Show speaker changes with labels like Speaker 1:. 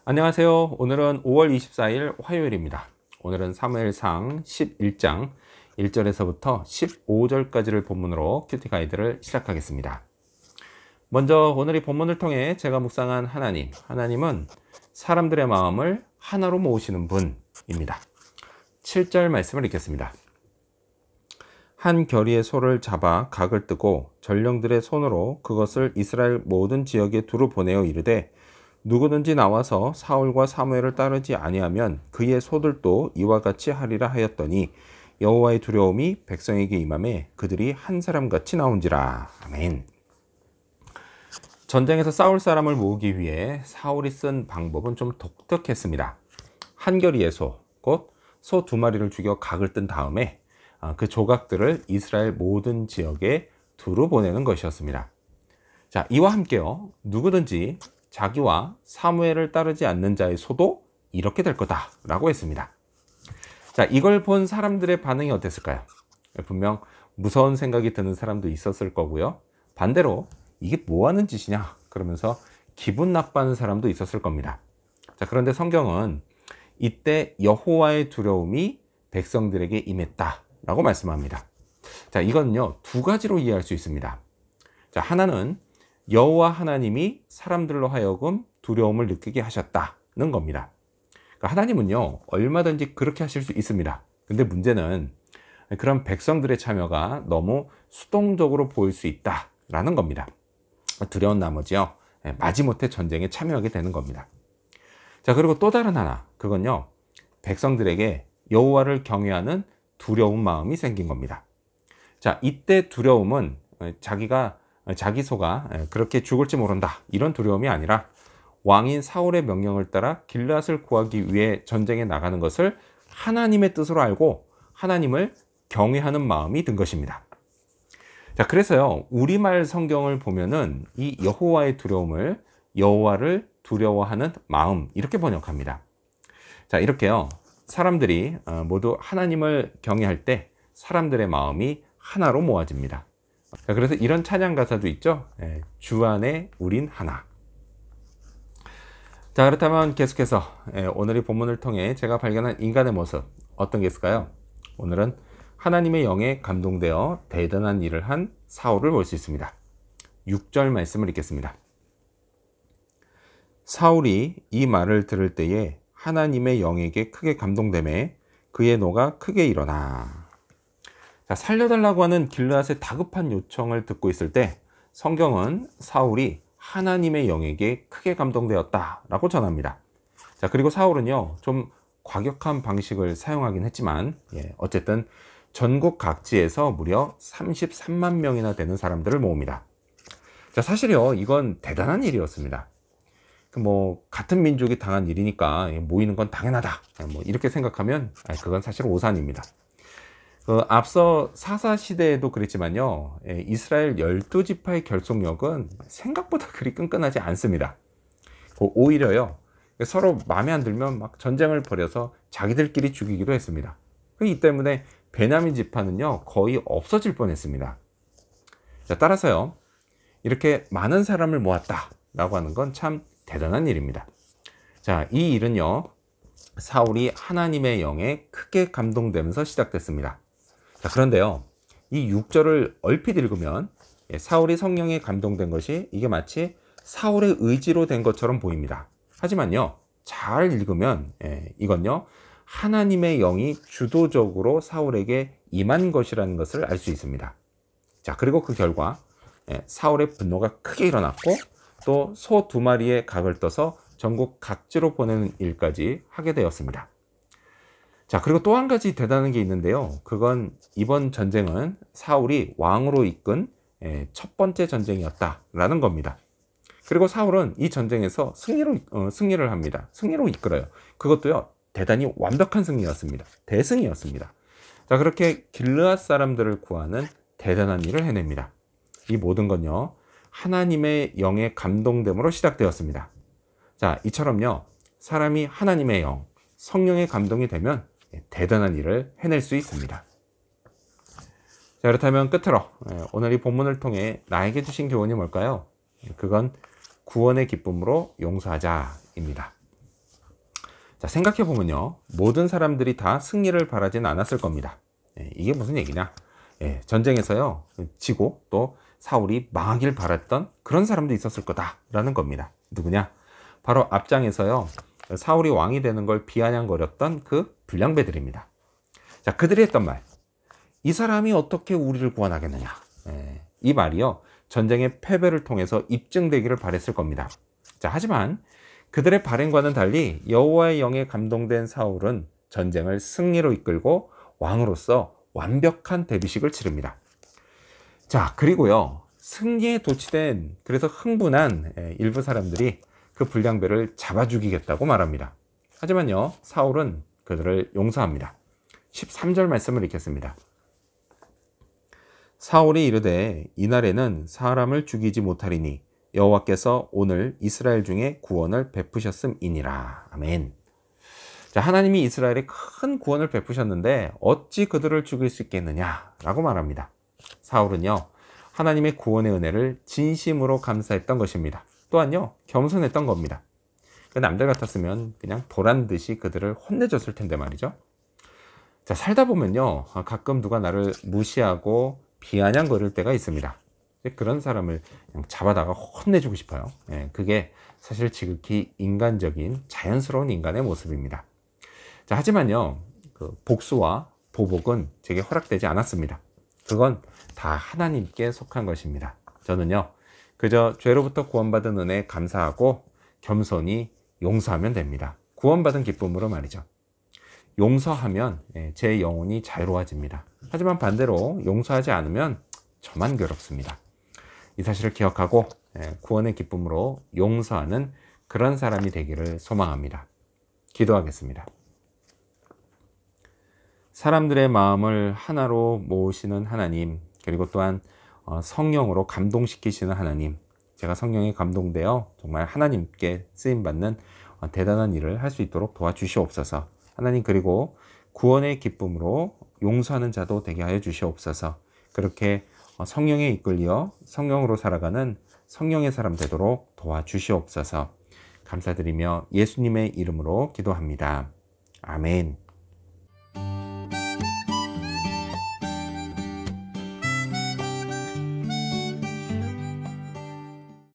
Speaker 1: 안녕하세요. 오늘은 5월 24일 화요일입니다. 오늘은 사무엘상 11장 1절에서부터 15절까지를 본문으로 큐티 가이드를 시작하겠습니다. 먼저 오늘 이 본문을 통해 제가 묵상한 하나님은 사람들의 마음을 하나로 모으시는 분입니다. 7절 말씀을 읽겠습니다. 한 결의의 소를 잡아 각을 뜨고 전령들의 손으로 그것을 이스라엘 모든 지역에 두루 보내어 이르되 누구든지 나와서 사울과 사무엘을 따르지 아니하면 그의 소들도 이와 같이 하리라 하였더니 여호와의 두려움이 백성에게 임하매 그들이 한 사람같이 나온지라. 아멘. 전쟁에서 싸울 사람을 모으기 위해 사울이 쓴 방법은 좀 독특했습니다. 한 결의의 소, 곧 소 2마리를 죽여 각을 뜬 다음에 그 조각들을 이스라엘 모든 지역에 두루 보내는 것이었습니다. 자, 이와 함께요, 누구든지 자기와 사무엘을 따르지 않는 자의 소도 이렇게 될 거다라고 했습니다. 자, 이걸 본 사람들의 반응이 어땠을까요? 분명 무서운 생각이 드는 사람도 있었을 거고요. 반대로 이게 뭐 하는 짓이냐 그러면서 기분 나빠하는 사람도 있었을 겁니다. 자, 그런데 성경은 이때 여호와의 두려움이 백성들에게 임했다라고 말씀합니다. 자, 이건요, 두 가지로 이해할 수 있습니다. 자, 하나는 여호와 하나님이 사람들로 하여금 두려움을 느끼게 하셨다는 겁니다. 그러니까 하나님은요, 얼마든지 그렇게 하실 수 있습니다. 근데 문제는 그런 백성들의 참여가 너무 수동적으로 보일 수 있다라는 겁니다. 두려운 나머지요, 마지못해 전쟁에 참여하게 되는 겁니다. 자, 그리고 또 다른 하나, 그건요, 백성들에게 여호와를 경외하는 두려운 마음이 생긴 겁니다. 자, 이때 두려움은 자기 소가 그렇게 죽을지 모른다 이런 두려움이 아니라 왕인 사울의 명령을 따라 길앗을 구하기 위해 전쟁에 나가는 것을 하나님의 뜻으로 알고 하나님을 경외하는 마음이 든 것입니다. 자, 그래서요, 우리말 성경을 보면은 이 여호와의 두려움을 여호와를 두려워하는 마음 이렇게 번역합니다. 자, 이렇게요, 사람들이 모두 하나님을 경외할 때 사람들의 마음이 하나로 모아집니다. 그래서 이런 찬양 가사도 있죠. 주 안에 우린 하나. 자, 그렇다면 계속해서 오늘 이 본문을 통해 제가 발견한 인간의 모습 어떤 게 있을까요? 오늘은 하나님의 영에 감동되어 대단한 일을 한 사울을 볼 수 있습니다. 6절 말씀을 읽겠습니다. 사울이 이 말을 들을 때에 하나님의 영에게 크게 감동되매 그의 노가 크게 일어나. 자, 살려달라고 하는 길르앗의 다급한 요청을 듣고 있을 때 성경은 사울이 하나님의 영에게 크게 감동되었다라고 전합니다. 자, 그리고 사울은요, 좀 과격한 방식을 사용하긴 했지만 어쨌든 전국 각지에서 무려 33만 명이나 되는 사람들을 모읍니다. 자, 사실요, 이건 대단한 일이었습니다. 같은 민족이 당한 일이니까 모이는 건 당연하다 이렇게 생각하면 그건 사실 오산입니다. 앞서 사사 시대에도 그랬지만요, 이스라엘 12지파의 결속력은 생각보다 그리 끈끈하지 않습니다. 오히려요, 서로 마음에 안 들면 막 전쟁을 벌여서 자기들끼리 죽이기도 했습니다. 이 때문에 베냐민 지파는요, 거의 없어질 뻔했습니다. 자, 따라서요, 이렇게 많은 사람을 모았다라고 하는 건 참 대단한 일입니다. 자, 이 일은요, 사울이 하나님의 영에 크게 감동되면서 시작됐습니다. 자, 그런데요, 이 6절을 얼핏 읽으면 사울이 성령에 감동된 것이 이게 마치 사울의 의지로 된 것처럼 보입니다. 하지만요, 잘 읽으면 이건요, 하나님의 영이 주도적으로 사울에게 임한 것이라는 것을 알 수 있습니다. 자, 그리고 그 결과 사울의 분노가 크게 일어났고 또 소 2마리의 각을 떠서 전국 각지로 보내는 일까지 하게 되었습니다. 자, 그리고 또 한 가지 대단한 게 있는데요, 그건 이번 전쟁은 사울이 왕으로 이끈 첫 번째 전쟁이었다라는 겁니다. 그리고 사울은 이 전쟁에서 승리를 합니다. 승리로 이끌어요. 그것도요, 대단히 완벽한 승리였습니다. 대승이었습니다. 자, 그렇게 길르앗 사람들을 구하는 대단한 일을 해냅니다. 이 모든 건요, 하나님의 영에 감동됨으로 시작되었습니다. 자, 이처럼요, 사람이 하나님의 영, 성령의 감동이 되면 대단한 일을 해낼 수 있습니다. 자, 그렇다면 끝으로 오늘 이 본문을 통해 나에게 주신 교훈이 뭘까요? 그건 구원의 기쁨으로 용서하자입니다. 자, 생각해 보면요, 모든 사람들이 다 승리를 바라진 않았을 겁니다. 이게 무슨 얘기냐? 전쟁에서요, 지고 또 사울이 망하길 바랐던 그런 사람도 있었을 거다라는 겁니다. 누구냐? 바로 앞장에서요, 사울이 왕이 되는 걸 비아냥거렸던 그 불량배들입니다. 자, 그들이 했던 말, 이 사람이 어떻게 우리를 구원하겠느냐? 이 말이요, 전쟁의 패배를 통해서 입증되기를 바랬을 겁니다. 자, 하지만 그들의 발행과는 달리 여호와의 영에 감동된 사울은 전쟁을 승리로 이끌고 왕으로서 완벽한 데뷔식을 치릅니다. 자, 그리고요, 승리에 도취된 그래서 흥분한 일부 사람들이 그 불량배를 잡아 죽이겠다고 말합니다. 하지만요, 사울은 그들을 용서합니다. 13절 말씀을 읽겠습니다. 사울이 이르되 이날에는 사람을 죽이지 못하리니 여호와께서 오늘 이스라엘 중에 구원을 베푸셨음이니라. 아멘. 자, 하나님이 이스라엘에 큰 구원을 베푸셨는데 어찌 그들을 죽일 수 있겠느냐라고 말합니다. 사울은요, 하나님의 구원의 은혜를 진심으로 감사했던 것입니다. 또한요, 겸손했던 겁니다. 남들 같았으면 그냥 보란 듯이 그들을 혼내줬을 텐데 말이죠. 자, 살다 보면요, 가끔 누가 나를 무시하고 비아냥거릴 때가 있습니다. 그런 사람을 그냥 잡아다가 혼내주고 싶어요. 그게 사실 지극히 인간적인 자연스러운 인간의 모습입니다. 자, 하지만요, 그 복수와 보복은 제게 허락되지 않았습니다. 그건 다 하나님께 속한 것입니다. 저는요, 그저 죄로부터 구원받은 은혜에 감사하고 겸손히 용서하면 됩니다. 구원받은 기쁨으로 말이죠. 용서하면 제 영혼이 자유로워집니다. 하지만 반대로 용서하지 않으면 저만 괴롭습니다. 이 사실을 기억하고 구원의 기쁨으로 용서하는 그런 사람이 되기를 소망합니다. 기도하겠습니다. 사람들의 마음을 하나로 모으시는 하나님, 그리고 또한 성령으로 감동시키시는 하나님, 제가 성령에 감동되어 정말 하나님께 쓰임받는 대단한 일을 할 수 있도록 도와주시옵소서. 하나님, 그리고 구원의 기쁨으로 용서하는 자도 되게 하여 주시옵소서. 그렇게 성령에 이끌려 성령으로 살아가는 성령의 사람 되도록 도와주시옵소서. 감사드리며 예수님의 이름으로 기도합니다. 아멘.